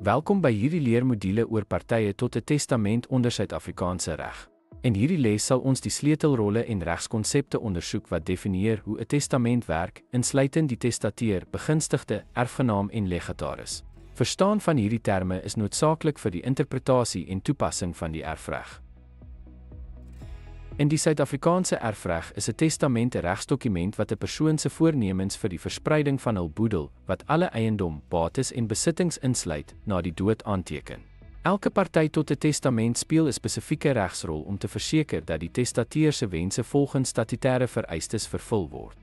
Welkom by hierdie leermodule oor partye tot 'n testament onder Suid-Afrikaanse reg. In hierdie les sal ons die sleutelrolle en regskonsepte ondersoek wat definieer hoe 'n testament werk, insluitend die testateur, begunstigde, erfgenaam en legataris. Verstaan van hierdie terme is noodsaaklik vir die interpretasie en toepassing van die erfreg. In die Suid-Afrikaanse erfreg is 'n testament 'n regsdokument wat 'n persoon se voornemens vir die verspreiding van hul boedel, wat alle eiendom, bates en besittings insluit, na die dood aanteken. Elke party tot 'n testament speel 'n spesifieke regsrol om te verseker dat die testateur se wense volgens statutêre vereistes vervul word.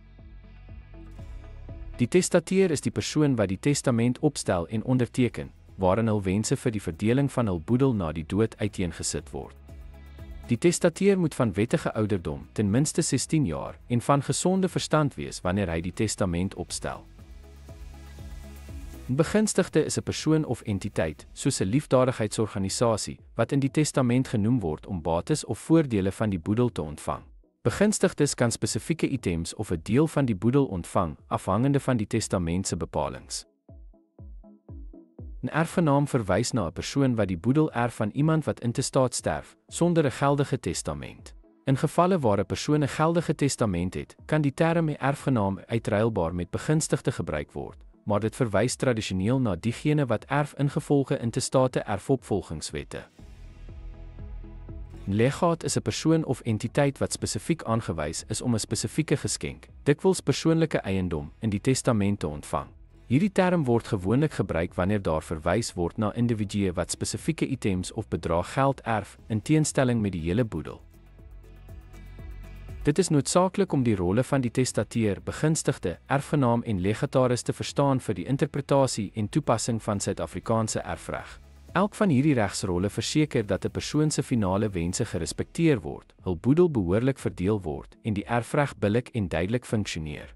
Die testateur is die persoon wat die testament opstel en onderteken, waarin hul wense vir die verdeling van hul boedel na die dood uiteengesit word. Die testateur moet van wettige ouderdom, ten minste 16 jaar, en van gesonde verstand wees wanneer hy die testament opstel. 'n Begunstigde is 'n persoon of entiteit, soos 'n liefdadigheidsorganisasie, wat in die testament genoem word om bates of voordele van die boedel te ontvang. Begunstigdes kan spesifieke items of 'n deel van die boedel ontvang, afhangende van die testament se bepalings. 'n Erfgenaam verwys na 'n persoon wat die boedel erf van iemand wat intestaat sterf, sonder 'n geldige testament. In gevalle waar 'n persoon 'n geldige testament het, kan die term erfgenaam uitruilbaar met begunstigde gebruik word, maar dit verwys tradisioneel na diegene wat erf ingevolge intestate erfopvolgingswette. 'n Legaat is 'n persoon of entiteit wat spesifiek aangewys is om 'n spesifieke geskenk, dikwels persoonlike eiendom, in die testament te ontvang. Hierdie term word gewoonlik gebruik wanneer daar verwys word na individue wat spesifieke items of bedrag geld erf, in teenstelling met die hele boedel. Dit is noodsaaklik om die rolle van die testateur, begunstigde, erfgenaam en legataris te verstaan vir die interpretasie en toepassing van Suid-Afrikaanse erfreg. Elk van hierdie regsrolle verseker dat 'n persoon se finale wense gerespekteer word, hul boedel behoorlik verdeel word en die erfreg billik en duidelik funksioneer.